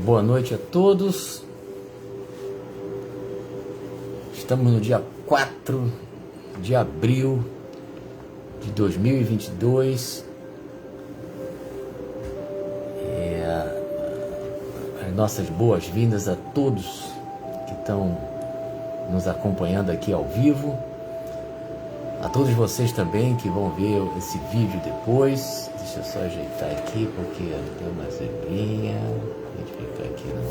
Boa noite a todos. Estamos no dia 4 de abril de 2022. As nossas boas-vindas a todos que estão nos acompanhando aqui ao vivo. A todos vocês também que vão ver esse vídeo depois. Deixa eu só ajeitar aqui porque deu uma zebrinha. Deixa eu ficar aqui, não.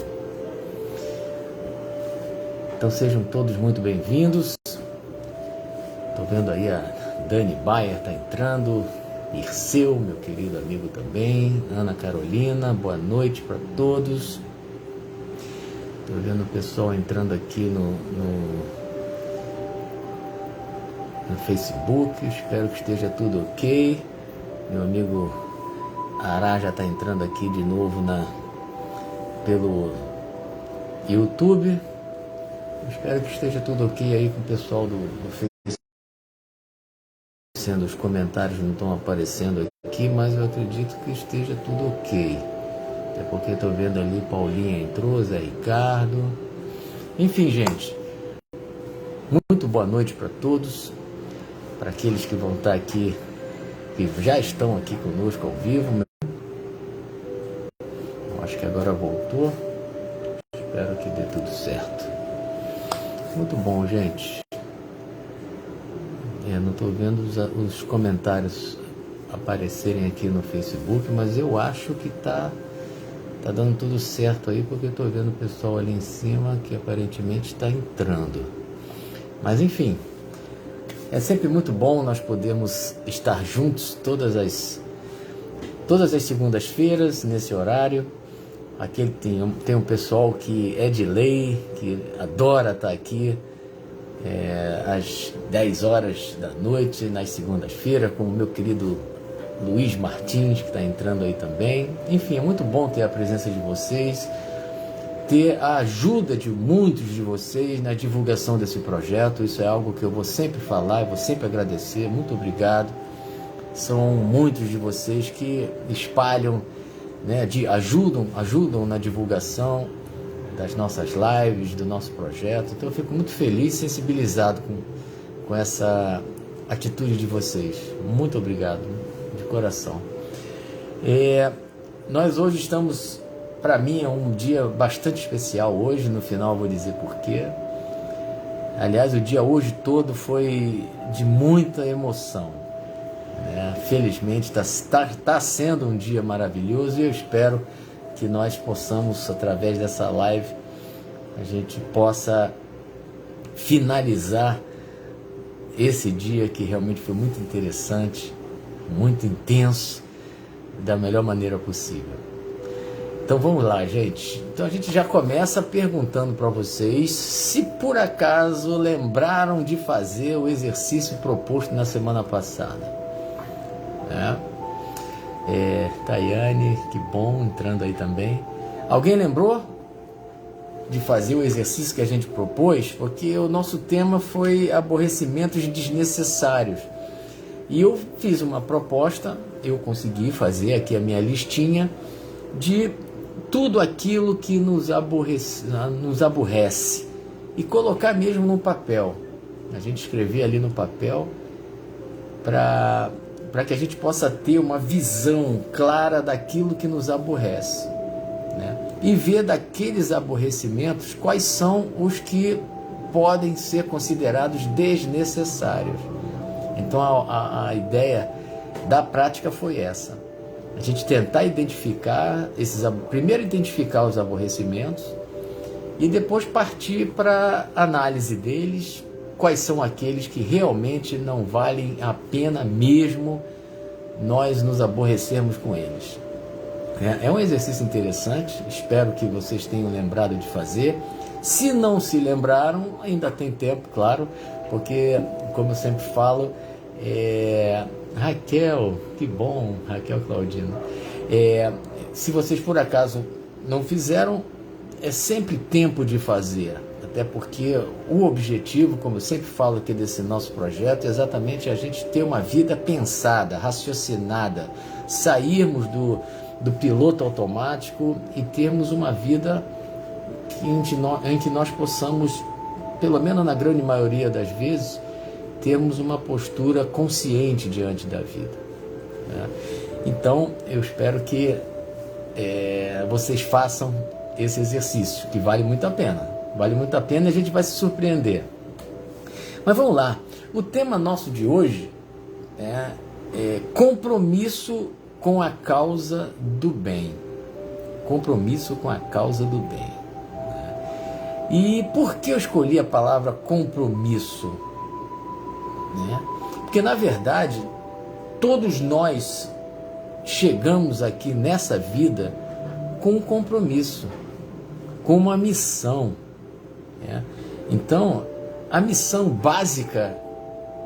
Então sejam todos muito bem-vindos. Estou vendo aí a Dani Bayer está entrando. Irceu, meu querido amigo também. Ana Carolina, boa noite para todos. Estou vendo o pessoal entrando aqui no Facebook. Espero que esteja tudo ok. Meu amigo Ará já está entrando aqui de novo pelo YouTube. Espero que esteja tudo ok aí com o pessoal do Facebook. Os comentários não estão aparecendo aqui, mas eu acredito que esteja tudo ok. Até porque estou vendo ali, Paulinha entrou, Zé Ricardo. Enfim, gente, muito boa noite para todos. Para aqueles que vão estar aqui, que já estão aqui conosco ao vivo. Eu acho que agora voltou. Espero que dê tudo certo. Muito bom, gente. Não estou vendo os comentários aparecerem aqui no Facebook, mas eu acho que tá dando tudo certo aí, porque eu estou vendo o pessoal ali em cima que aparentemente está entrando. Mas enfim, é sempre muito bom nós podermos estar juntos todas as segundas-feiras nesse horário. Aqui tem um pessoal que é de lei, que adora estar aqui às 10 horas da noite, nas segundas-feiras, com o meu querido Luiz Martins, que está entrando aí também. Enfim, é muito bom ter a presença de vocês, ter a ajuda de muitos de vocês na divulgação desse projeto. Isso é algo que eu vou sempre falar, eu vou sempre agradecer. Muito obrigado. São muitos de vocês que espalham, ajudam na divulgação das nossas lives, do nosso projeto. Então eu fico muito feliz, sensibilizado com essa atitude de vocês. Muito obrigado, de coração. Nós hoje estamos, para mim é um dia bastante especial hoje, no final eu vou dizer porquê. Aliás, o dia hoje todo foi de muita emoção. Felizmente está sendo um dia maravilhoso e eu espero que nós possamos, através dessa live, a gente possa finalizar esse dia que realmente foi muito interessante, muito intenso, da melhor maneira possível. Então vamos lá, gente. Então a gente já começa perguntando para vocês se por acaso lembraram de fazer o exercício proposto na semana passada. Tayane, que bom, entrando aí também. Alguém lembrou de fazer o exercício que a gente propôs? Porque o nosso tema foi aborrecimentos desnecessários. E eu fiz uma proposta, eu consegui fazer aqui a minha listinha de tudo aquilo que nos aborrece e colocar mesmo no papel. A gente escrever ali no papel para que a gente possa ter uma visão clara daquilo que nos aborrece, e ver daqueles aborrecimentos quais são os que podem ser considerados desnecessários. Então a ideia da prática foi essa: a gente tentar identificar primeiro identificar os aborrecimentos e depois partir para análise deles. Quais são aqueles que realmente não valem a pena mesmo nós nos aborrecermos com eles. É um exercício interessante, espero que vocês tenham lembrado de fazer. Se não se lembraram, ainda tem tempo, claro, porque, como eu sempre falo, Raquel, que bom, Raquel Claudino, se vocês por acaso não fizeram, é sempre tempo de fazer. Até porque o objetivo, como eu sempre falo aqui desse nosso projeto, é exatamente a gente ter uma vida pensada, raciocinada, sairmos do piloto automático e termos uma vida em que nós possamos, pelo menos na grande maioria das vezes, termos uma postura consciente diante da vida, né? Então, eu espero que vocês façam esse exercício, que vale muito a pena. Vale muito a pena e a gente vai se surpreender. Mas vamos lá. O tema nosso de hoje é compromisso com a causa do bem. Compromisso com a causa do bem. E por que eu escolhi a palavra compromisso? Porque, na verdade, todos nós chegamos aqui nessa vida com um compromisso, com uma missão. Então, a missão básica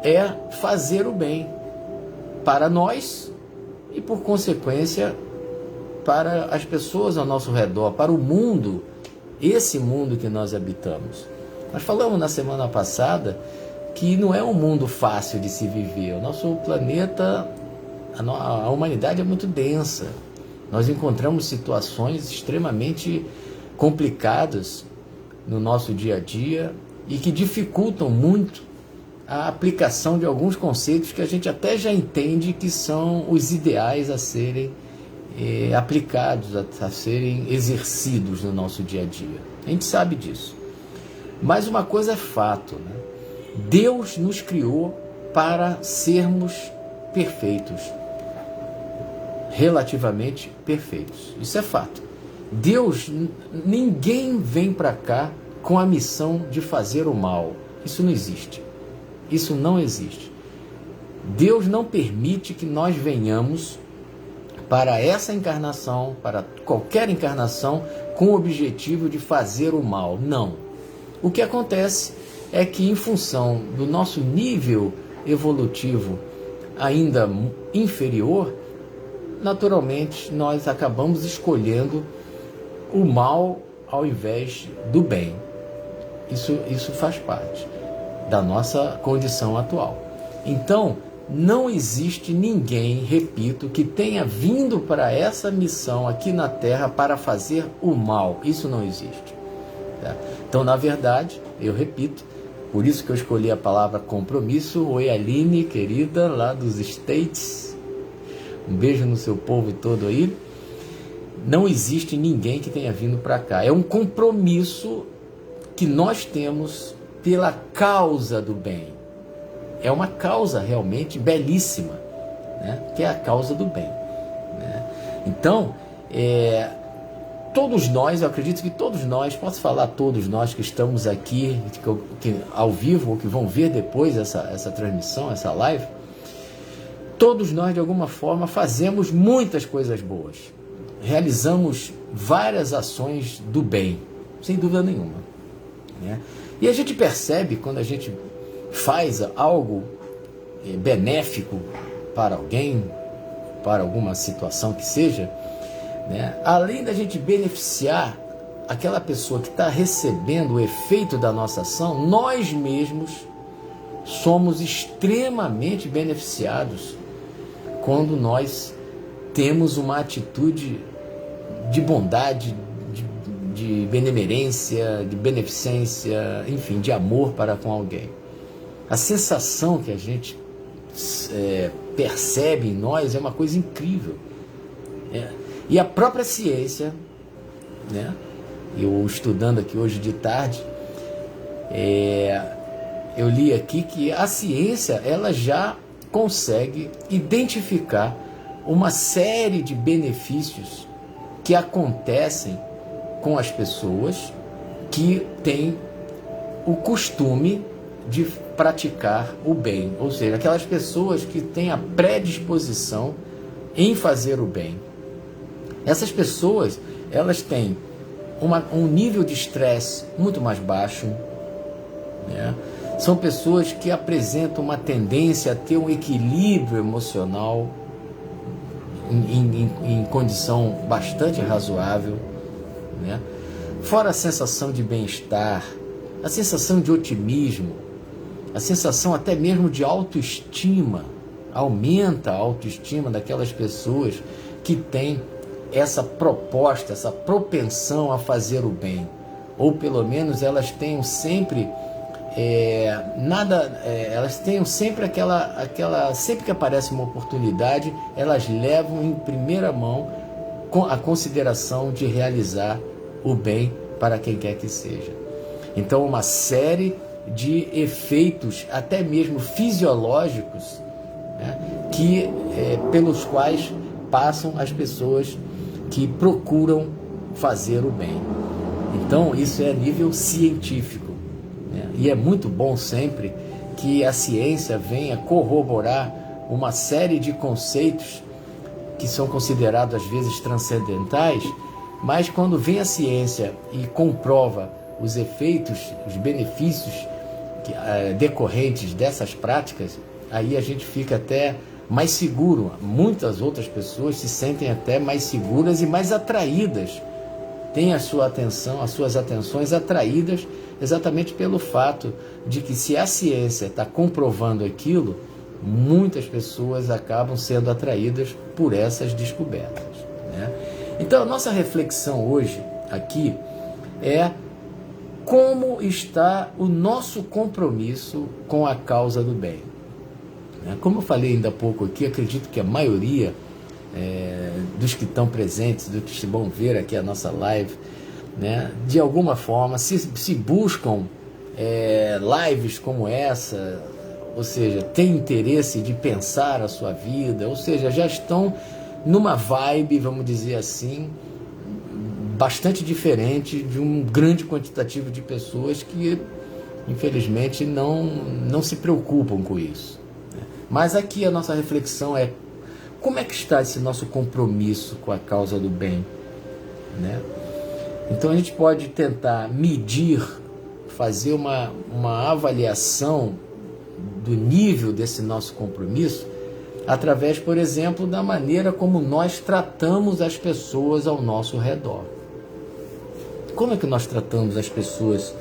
é fazer o bem para nós e, por consequência, para as pessoas ao nosso redor, para o mundo, esse mundo que nós habitamos. Nós falamos na semana passada que não é um mundo fácil de se viver. O nosso planeta, a humanidade é muito densa. Nós encontramos situações extremamente complicadas no nosso dia a dia e que dificultam muito a aplicação de alguns conceitos que a gente até já entende que são os ideais a serem aplicados, a serem exercidos no nosso dia a dia. A gente sabe disso. Mas uma coisa é fato, né? Deus nos criou para sermos perfeitos, relativamente perfeitos. Isso é fato. Deus, ninguém vem para cá com a missão de fazer o mal. Isso não existe. Isso não existe. Deus não permite que nós venhamos para essa encarnação, para qualquer encarnação, com o objetivo de fazer o mal. Não. O que acontece é que, em função do nosso nível evolutivo ainda inferior, naturalmente nós acabamos escolhendo o mal ao invés do bem. Isso faz parte da nossa condição atual. Então, não existe ninguém, repito, que tenha vindo para essa missão aqui na Terra para fazer o mal. Isso não existe. Tá? Então, na verdade, eu repito, por isso que eu escolhi a palavra compromisso. Oi, Aline, querida, lá dos States. Um beijo no seu povo todo aí. Não existe ninguém que tenha vindo para cá. É um compromisso que nós temos pela causa do bem. É uma causa realmente belíssima, né? Que é a causa do bem, né? Então, todos nós, eu acredito que todos nós, posso falar todos nós que estamos aqui que ao vivo ou que vão ver depois essa transmissão, essa live, todos nós de alguma forma fazemos muitas coisas boas, realizamos várias ações do bem, sem dúvida nenhuma, né? E a gente percebe quando a gente faz algo benéfico para alguém, para alguma situação que seja, né? Além da gente beneficiar aquela pessoa que está recebendo o efeito da nossa ação, nós mesmos somos extremamente beneficiados quando nós temos uma atitude de bondade, de benemerência, de beneficência, enfim, de amor para com alguém. A sensação que a gente percebe em nós é uma coisa incrível. E a própria ciência, né? Eu estudando aqui hoje de tarde, eu li aqui que a ciência ela já consegue identificar uma série de benefícios que acontecem com as pessoas que têm o costume de praticar o bem, ou seja, aquelas pessoas que têm a predisposição em fazer o bem. Essas pessoas, elas têm um nível de estresse muito mais baixo, né? São pessoas que apresentam uma tendência a ter um equilíbrio emocional em condição bastante razoável, né? Fora a sensação de bem-estar, a sensação de otimismo, a sensação até mesmo de autoestima, aumenta a autoestima daquelas pessoas que têm essa proposta, essa propensão a fazer o bem, ou pelo menos elas tenham sempre elas tenham sempre sempre que aparece uma oportunidade, elas levam em primeira mão a consideração de realizar o bem para quem quer que seja. Então, uma série de efeitos, até mesmo fisiológicos, né, pelos quais passam as pessoas que procuram fazer o bem. Então, isso é a nível científico, né? E é muito bom sempre que a ciência venha corroborar uma série de conceitos que são considerados às vezes transcendentais, mas quando vem a ciência e comprova os efeitos, os benefícios decorrentes dessas práticas, aí a gente fica até mais seguro. Muitas outras pessoas se sentem até mais seguras e mais atraídas, têm a sua atenção, as suas atenções atraídas exatamente pelo fato de que, se a ciência está comprovando aquilo, muitas pessoas acabam sendo atraídas por essas descobertas, né? Então, a nossa reflexão hoje aqui é como está o nosso compromisso com a causa do bem. Como eu falei ainda há pouco aqui, acredito que a maioria dos que estão presentes, dos que vão ver aqui a nossa live, né, de alguma forma, se buscam lives como essa, ou seja, têm interesse de pensar a sua vida, ou seja, já estão numa vibe, vamos dizer assim, bastante diferente de um grande quantitativo de pessoas que, infelizmente, não se preocupam com isso. Mas aqui a nossa reflexão é: como é que está esse nosso compromisso com a causa do bem, né? Então a gente pode tentar medir, fazer uma avaliação do nível desse nosso compromisso através, por exemplo, da maneira como nós tratamos as pessoas ao nosso redor. Como é que nós tratamos as pessoas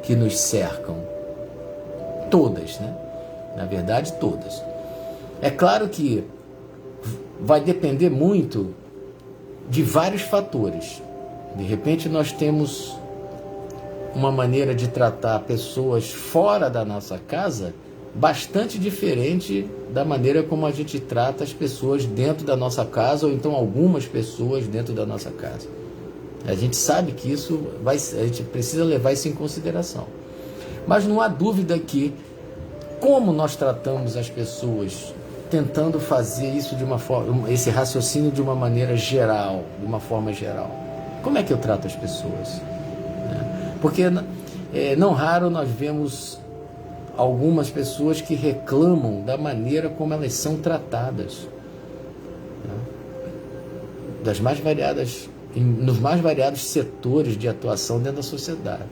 que nos cercam? Todas, né? Na verdade, todas. É claro que vai depender muito de vários fatores. De repente, nós temos uma maneira de tratar pessoas fora da nossa casa bastante diferente da maneira como a gente trata as pessoas dentro da nossa casa, ou então algumas pessoas dentro da nossa casa. A gente sabe que a gente precisa levar isso em consideração. Mas não há dúvida que, como nós tratamos as pessoas, tentando fazer isso de uma forma, esse raciocínio de uma maneira geral, de uma forma geral. Como é que eu trato as pessoas? Porque não raro nós vemos algumas pessoas que reclamam da maneira como elas são tratadas, das mais variadas, nos mais variados setores de atuação dentro da sociedade.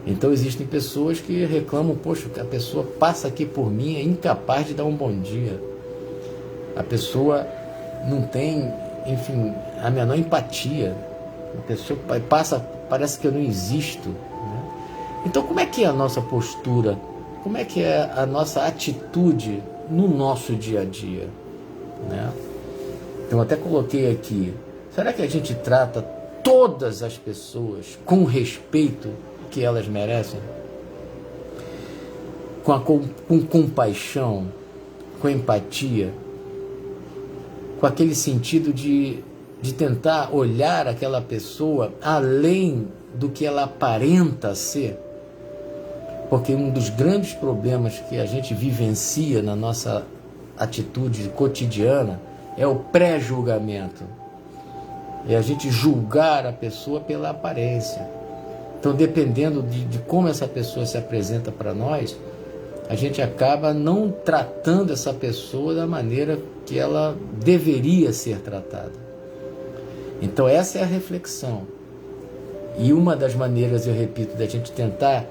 Então existem pessoas que reclamam: poxa, a pessoa passa aqui por mim, é incapaz de dar um bom dia. A pessoa não tem, enfim, a menor empatia. A pessoa passa, parece que eu não existo, né? Então, como é que é a nossa postura? Como é que é a nossa atitude no nosso dia a dia, né? Eu até coloquei aqui: será que a gente trata todas as pessoas com o respeito que elas merecem? Com compaixão, com empatia, com aquele sentido de tentar olhar aquela pessoa além do que ela aparenta ser? Porque um dos grandes problemas que a gente vivencia na nossa atitude cotidiana é o pré-julgamento. É a gente julgar a pessoa pela aparência. Então, dependendo de como essa pessoa se apresenta para nós, a gente acaba não tratando essa pessoa da maneira que ela deveria ser tratada. Então, essa é a reflexão. E uma das maneiras, eu repito, da gente tentar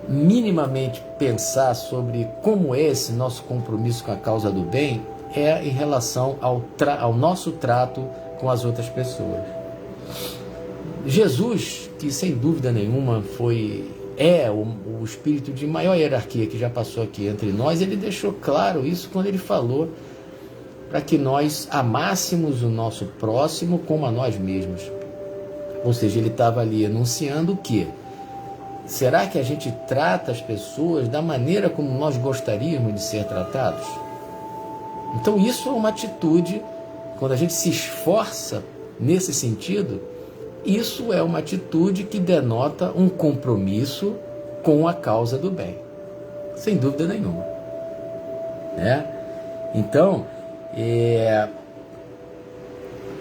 minimamente pensar sobre como é esse nosso compromisso com a causa do bem é em relação ao nosso trato com as outras pessoas. Jesus, que sem dúvida nenhuma é o espírito de maior hierarquia que já passou aqui entre nós, ele deixou claro isso quando ele falou para que nós amássemos o nosso próximo como a nós mesmos. Ou seja, ele estava ali anunciando o quê? Será que a gente trata as pessoas da maneira como nós gostaríamos de ser tratados? Então isso é uma atitude, quando a gente se esforça nesse sentido, isso é uma atitude que denota um compromisso com a causa do bem, sem dúvida nenhuma, né? Então,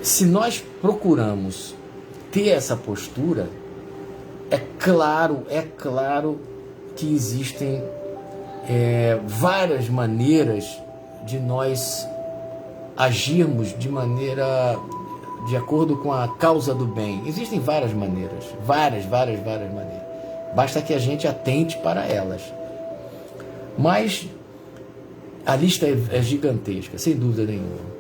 se nós procuramos ter essa postura, é claro que existem várias maneiras de nós agirmos de acordo com a causa do bem. Existem várias maneiras, várias maneiras. Basta que a gente atente para elas. Mas a lista é gigantesca, sem dúvida nenhuma.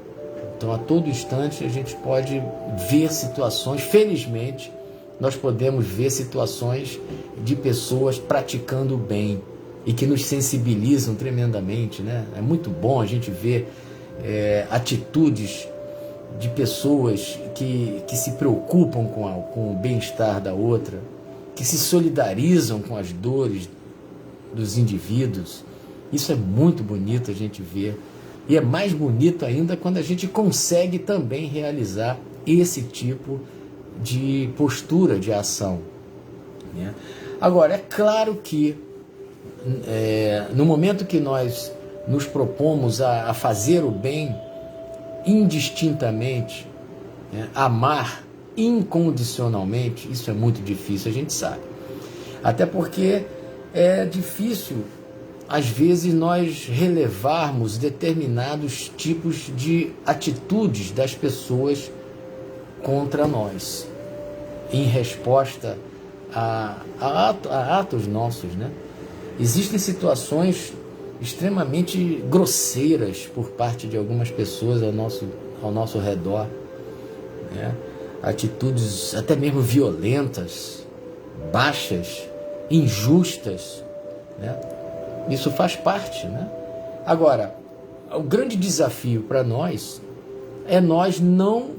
Então, a todo instante, a gente pode ver situações, felizmente, nós podemos ver situações de pessoas praticando o bem e que nos sensibilizam tremendamente, né? É muito bom a gente ver atitudes de pessoas que se preocupam com o bem-estar da outra, que se solidarizam com as dores dos indivíduos. Isso é muito bonito a gente ver. E é mais bonito ainda quando a gente consegue também realizar esse tipo de postura, de ação, né? Agora, é claro que no momento que nós nos propomos a fazer o bem indistintamente, né, amar incondicionalmente, isso é muito difícil, a gente sabe. Até porque é difícil, às vezes, nós relevarmos determinados tipos de atitudes das pessoas contra nós, em resposta a atos nossos, né? Existem situações extremamente grosseiras por parte de algumas pessoas ao nosso redor, né? Atitudes até mesmo violentas, baixas, injustas, né? Isso faz parte, né? Agora, o grande desafio para nós é nós não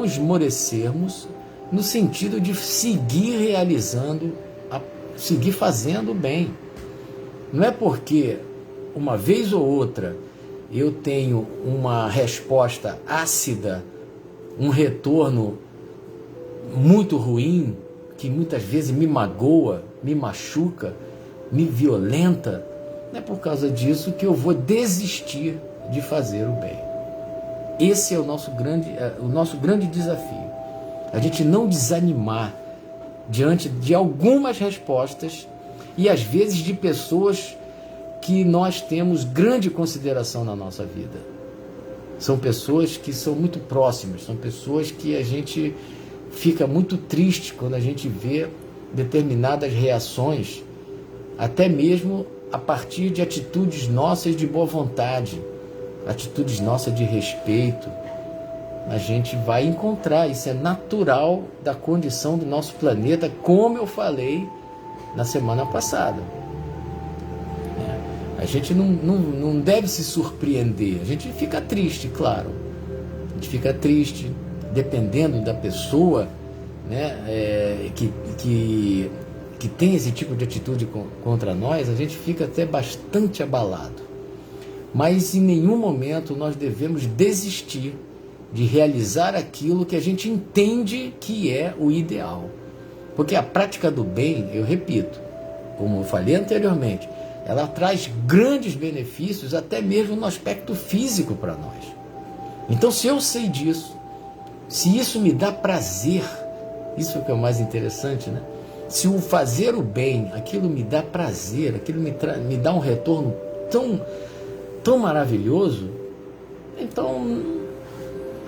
esmorecermos no sentido de seguir realizando, seguir fazendo o bem. Não é porque uma vez ou outra eu tenho uma resposta ácida, um retorno muito ruim, que muitas vezes me magoa, me machuca, me violenta, não é por causa disso que eu vou desistir de fazer o bem. Esse é o nosso grande desafio. A gente não desanimar diante de algumas respostas e às vezes de pessoas que nós temos grande consideração na nossa vida. São pessoas que são muito próximas, são pessoas que a gente fica muito triste quando a gente vê determinadas reações, até mesmo a partir de atitudes nossas de boa vontade, atitudes nossas de respeito. A gente vai encontrar, isso é natural da condição do nosso planeta, como eu falei na semana passada. A gente não deve se surpreender, a gente fica triste, claro. A gente fica triste, dependendo da pessoa, né, que tem esse tipo de atitude contra nós, a gente fica até bastante abalado. Mas em nenhum momento nós devemos desistir de realizar aquilo que a gente entende que é o ideal. Porque a prática do bem, eu repito, como eu falei anteriormente, ela traz grandes benefícios até mesmo no aspecto físico para nós. Então, se eu sei disso, se isso me dá prazer, isso é o que é o mais interessante, né? Se o fazer o bem, aquilo me dá prazer, aquilo me dá um retorno tão maravilhoso, então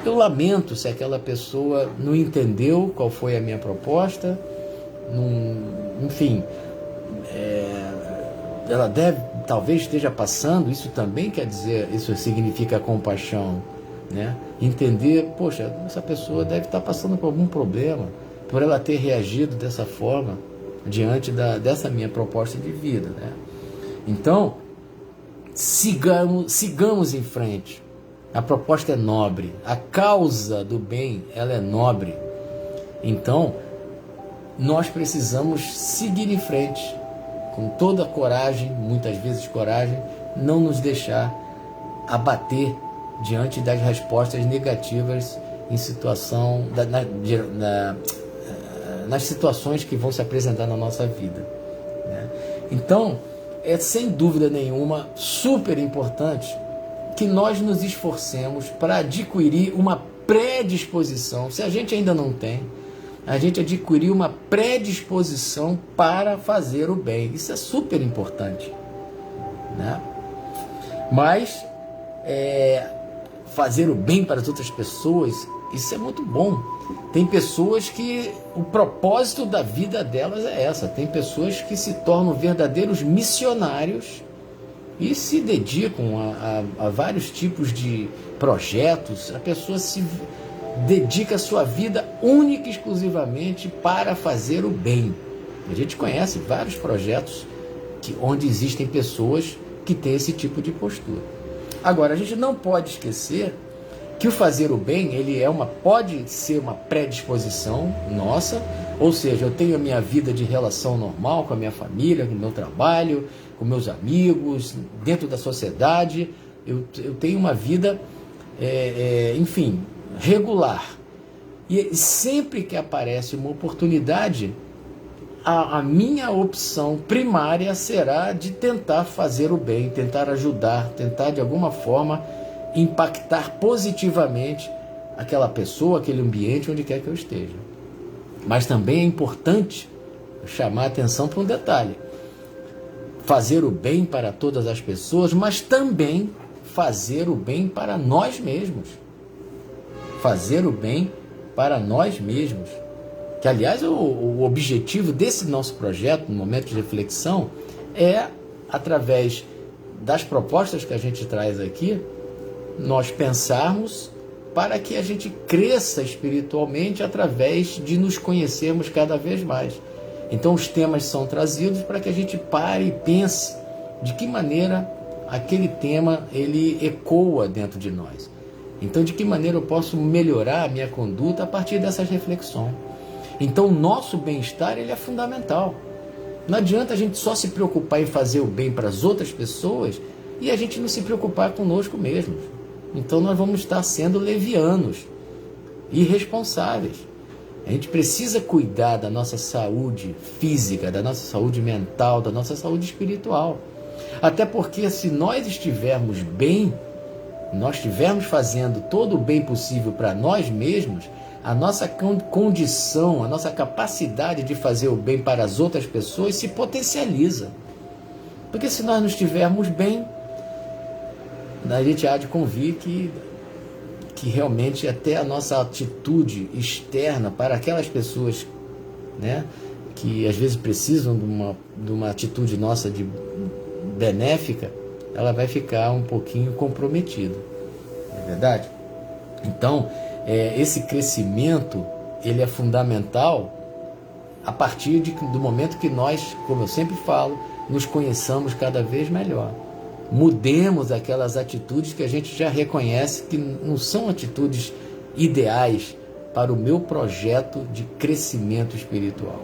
eu lamento se aquela pessoa não entendeu qual foi a minha proposta, enfim, ela talvez esteja passando, isso também quer dizer, isso significa compaixão, né? Entender, poxa, essa pessoa deve estar passando por algum problema, por ela ter reagido dessa forma diante dessa minha proposta de vida, né? Então, sigamos em frente, A proposta é nobre, a causa do bem, ela é nobre. Então, nós precisamos seguir em frente, com toda a coragem, muitas vezes coragem, não nos deixar abater diante das respostas negativas em situação, nas situações que vão se apresentar na nossa vida, né? Então, é sem dúvida nenhuma super importante que nós nos esforcemos para adquirir uma predisposição, se a gente ainda não tem, a gente adquirir uma predisposição para fazer o bem. Isso é super importante, né? Mas fazer o bem para as outras pessoas, isso é muito bom. Tem pessoas que o propósito da vida delas é essa. Tem pessoas que se tornam verdadeiros missionários e se dedicam a vários tipos de projetos. A pessoa se dedica a sua vida única e exclusivamente para fazer o bem. A gente conhece vários projetos onde existem pessoas que têm esse tipo de postura. Agora, a gente não pode esquecer que o fazer o bem, pode ser uma predisposição nossa, ou seja, eu tenho a minha vida de relação normal com a minha família, com o meu trabalho, com meus amigos, dentro da sociedade, eu tenho uma vida, enfim, regular. E sempre que aparece uma oportunidade, a minha opção primária será de tentar fazer o bem, tentar ajudar, tentar de alguma forma impactar positivamente aquela pessoa, aquele ambiente, onde quer que eu esteja. Mas também é importante chamar a atenção para um detalhe: fazer o bem para todas as pessoas, mas também fazer o bem para nós mesmos. Fazer o bem para nós mesmos. Que, aliás, o objetivo desse nosso projeto, no momento de reflexão, é, através das propostas que a gente traz aqui, nós pensarmos para que a gente cresça espiritualmente através de nos conhecermos cada vez mais. Então, os temas são trazidos para que a gente pare e pense de que maneira aquele tema ele ecoa dentro de nós. Então, de que maneira eu posso melhorar a minha conduta a partir dessas reflexões. Então, o nosso bem-estar ele é fundamental. Não adianta a gente só se preocupar em fazer o bem para as outras pessoas e a gente não se preocupar conosco mesmos. Então, nós vamos estar sendo levianos, irresponsáveis. A gente precisa cuidar da nossa saúde física, da nossa saúde mental, da nossa saúde espiritual. Até porque, se nós estivermos bem, nós estivermos fazendo todo o bem possível para nós mesmos, a nossa condição, a nossa capacidade de fazer o bem para as outras pessoas se potencializa. Porque se nós não estivermos bem, a gente há de convir que realmente até a nossa atitude externa para aquelas pessoas, né, que às vezes precisam de uma atitude nossa de benéfica, ela vai ficar um pouquinho comprometida. Não é verdade? Então, esse crescimento ele é fundamental a partir do momento que nós, como eu sempre falo, nos conheçamos cada vez melhor. Mudemos aquelas atitudes que a gente já reconhece que não são atitudes ideais para o meu projeto de crescimento espiritual.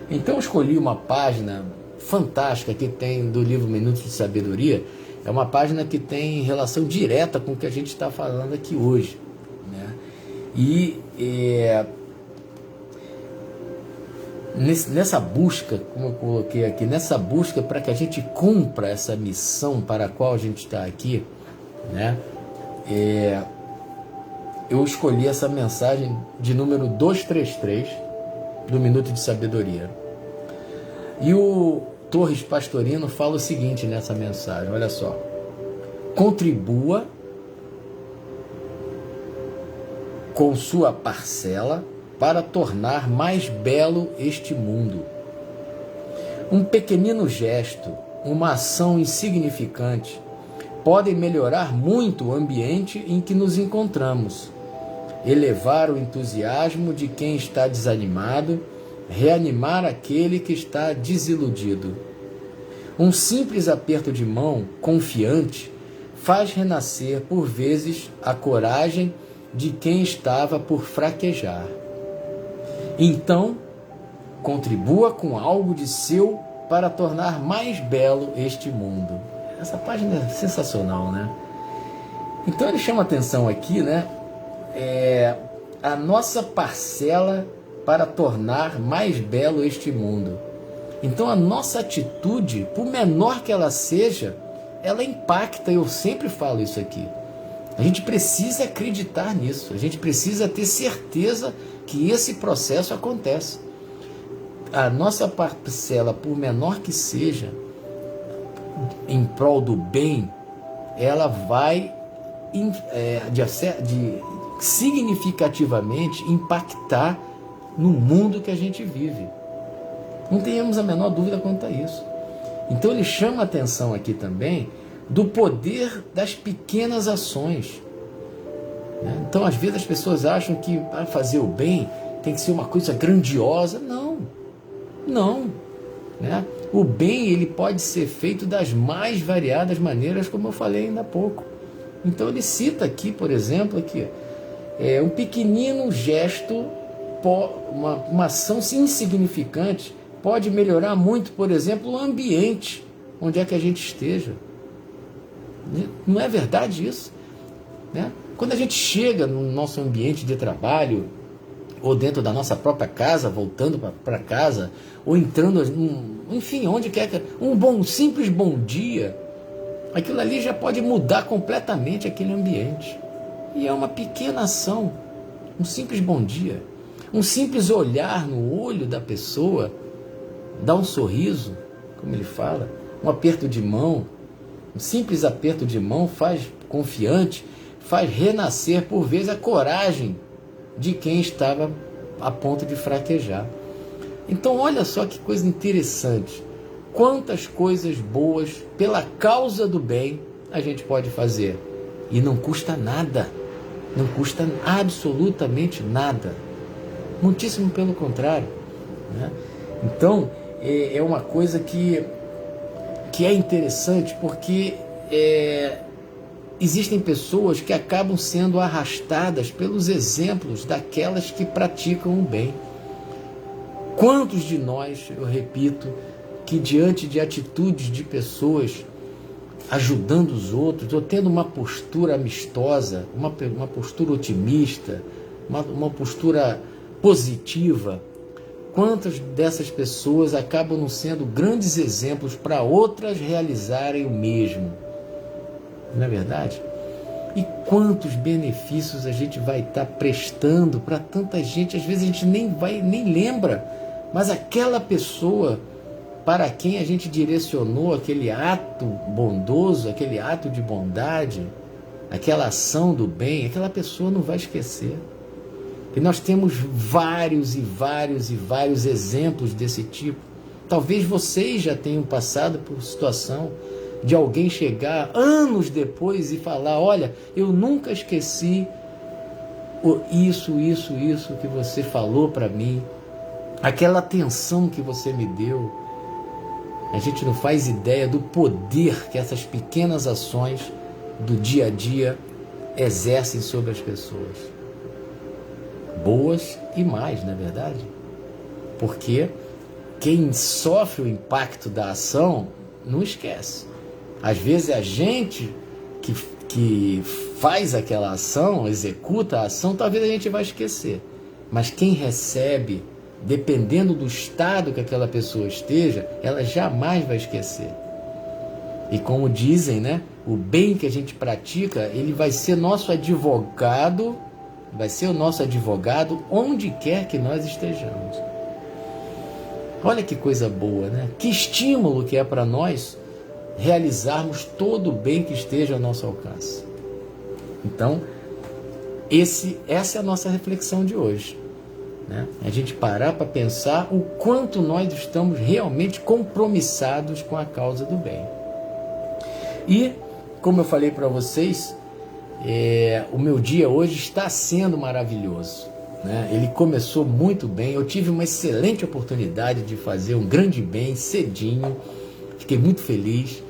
Então eu escolhi uma página fantástica que tem do livro Minutos de Sabedoria. É uma página que tem relação direta com o que a gente está falando aqui hoje, né? E nessa busca, como eu coloquei aqui, nessa busca para que a gente cumpra essa missão para a qual a gente está aqui, né? Eu escolhi essa mensagem de número 233 do Minuto de Sabedoria. E o Torres Pastorino fala o seguinte nessa mensagem, olha só: contribua com sua parcela para tornar mais belo este mundo. Um pequenino gesto, uma ação insignificante, podem melhorar muito o ambiente em que nos encontramos, elevar o entusiasmo de quem está desanimado, reanimar aquele que está desiludido. Um simples aperto de mão, confiante, faz renascer por vezes a coragem de quem estava por fraquejar. Então, contribua com algo de seu para tornar mais belo este mundo. Essa página é sensacional, né? Então ele chama atenção aqui, né? A nossa parcela para tornar mais belo este mundo. Então a nossa atitude, por menor que ela seja, ela impacta. Eu sempre falo isso aqui. A gente precisa acreditar nisso. A gente precisa ter certeza que esse processo acontece. A nossa parcela, por menor que seja, em prol do bem, ela vai significativamente impactar no mundo que a gente vive. Não tenhamos a menor dúvida quanto a isso. Então ele chama a atenção aqui também do poder das pequenas ações. Então, às vezes, as pessoas acham que para fazer o bem tem que ser uma coisa grandiosa. Não. Né? O bem ele pode ser feito das mais variadas maneiras, como eu falei ainda há pouco. Então, ele cita aqui, por exemplo, aqui, um pequenino gesto, uma ação insignificante, pode melhorar muito, por exemplo, o ambiente onde é que a gente esteja. Não é verdade isso? Né? Quando a gente chega no nosso ambiente de trabalho, ou dentro da nossa própria casa, voltando para casa, ou entrando, enfim, onde quer que... simples bom dia, aquilo ali já pode mudar completamente aquele ambiente. E é uma pequena ação, um simples bom dia, um simples olhar no olho da pessoa, dar um sorriso, como ele fala, um aperto de mão, um simples aperto de mão faz confiante, faz renascer por vezes a coragem de quem estava a ponto de fraquejar. Então olha só que coisa interessante, quantas coisas boas pela causa do bem a gente pode fazer, e não custa nada, não custa absolutamente nada, muitíssimo pelo contrário, né? Então é uma coisa que é interessante, porque existem pessoas que acabam sendo arrastadas pelos exemplos daquelas que praticam o bem. Quantos de nós, eu repito, que diante de atitudes de pessoas ajudando os outros, ou tendo uma postura amistosa, uma postura otimista, uma postura positiva, quantas dessas pessoas acabam não sendo grandes exemplos para outras realizarem o mesmo? Não é verdade? E quantos benefícios a gente vai estar prestando para tanta gente? Às vezes a gente nem lembra, mas aquela pessoa para quem a gente direcionou aquele ato bondoso, aquele ato de bondade, aquela ação do bem, aquela pessoa não vai esquecer. E nós temos vários exemplos desse tipo. Talvez vocês já tenham passado por situação de alguém chegar anos depois e falar: olha, eu nunca esqueci isso que você falou para mim, aquela atenção que você me deu. A gente não faz ideia do poder que essas pequenas ações do dia a dia exercem sobre as pessoas. Boas e mais, não é verdade? Porque quem sofre o impacto da ação não esquece. Às vezes é a gente que faz aquela ação, executa a ação, talvez a gente vai esquecer. Mas quem recebe, dependendo do estado que aquela pessoa esteja, ela jamais vai esquecer. E como dizem, né, o bem que a gente pratica, ele vai ser nosso advogado, vai ser o nosso advogado onde quer que nós estejamos. Olha que coisa boa, né? Que estímulo que é para nós realizarmos todo o bem que esteja ao nosso alcance. Então, essa é a nossa reflexão de hoje, né? A gente parar para pensar o quanto nós estamos realmente compromissados com a causa do bem. E, como eu falei para vocês, o meu dia hoje está sendo maravilhoso, né? Ele começou muito bem, eu tive uma excelente oportunidade de fazer um grande bem cedinho, fiquei muito feliz.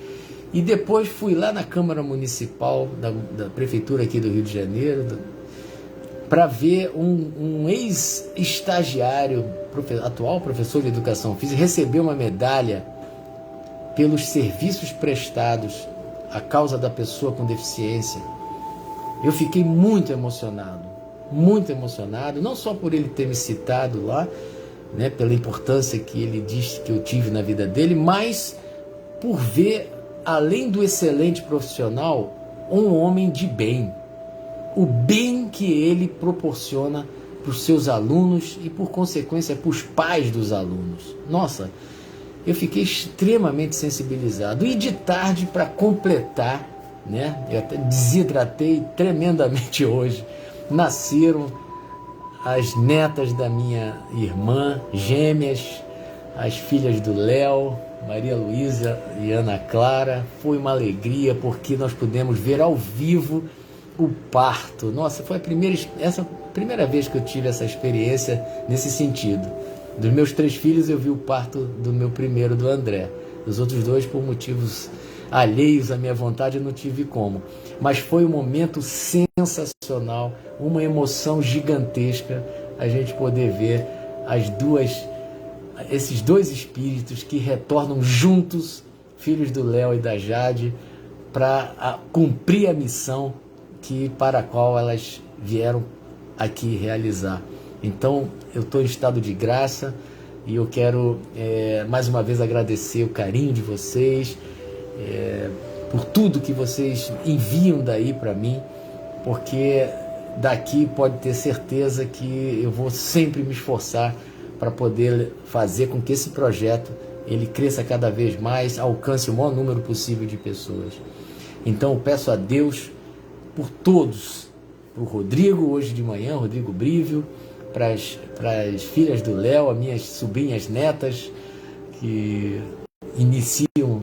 E depois fui lá na Câmara Municipal da Prefeitura aqui do Rio de Janeiro para ver um ex-estagiário, atual professor de Educação Física, receber uma medalha pelos serviços prestados à causa da pessoa com deficiência. Eu fiquei muito emocionado, não só por ele ter me citado lá, né, pela importância que ele disse que eu tive na vida dele, mas por ver, além do excelente profissional, um homem de bem. O bem que ele proporciona para os seus alunos e, por consequência, para os pais dos alunos. Nossa, eu fiquei extremamente sensibilizado. E de tarde, para completar, né, eu até desidratei tremendamente hoje, nasceram as netas da minha irmã, gêmeas, as filhas do Léo, Maria Luísa e Ana Clara. Foi uma alegria porque nós pudemos ver ao vivo o parto. Nossa, foi essa primeira vez que eu tive essa experiência nesse sentido. Dos meus 3 filhos eu vi o parto do meu primeiro, do André. Dos outros 2, por motivos alheios à minha vontade, eu não tive como. Mas foi um momento sensacional, uma emoção gigantesca a gente poder ver esses 2 espíritos que retornam juntos, filhos do Léo e da Jade, para cumprir a missão para a qual elas vieram aqui realizar. Então, eu estou em estado de graça e eu quero mais uma vez agradecer o carinho de vocês, por tudo que vocês enviam daí para mim, porque daqui pode ter certeza que eu vou sempre me esforçar para poder fazer com que esse projeto ele cresça cada vez mais, alcance o maior número possível de pessoas. Então, eu peço a Deus por todos, para o Rodrigo hoje de manhã, Rodrigo Brívio, para as filhas do Léo, as minhas sobrinhas netas, que iniciam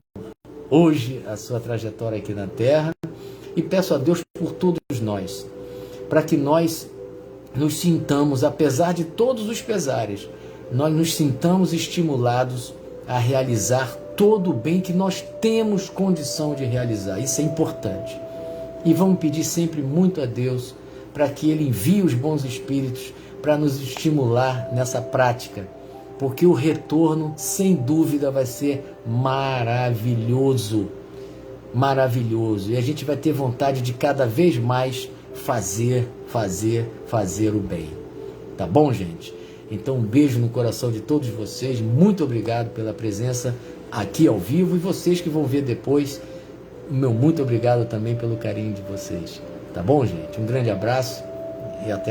hoje a sua trajetória aqui na Terra, e peço a Deus por todos nós, para que nós nos sintamos, apesar de todos os pesares, nós nos sintamos estimulados a realizar todo o bem que nós temos condição de realizar. Isso é importante. E vamos pedir sempre muito a Deus para que Ele envie os bons espíritos para nos estimular nessa prática, porque o retorno, sem dúvida, vai ser maravilhoso, maravilhoso. E a gente vai ter vontade de cada vez mais fazer o bem. Tá bom, gente? Então, um beijo no coração de todos vocês. Muito obrigado pela presença aqui ao vivo. E vocês que vão ver depois, meu muito obrigado também pelo carinho de vocês. Tá bom, gente? Um grande abraço e até a próxima.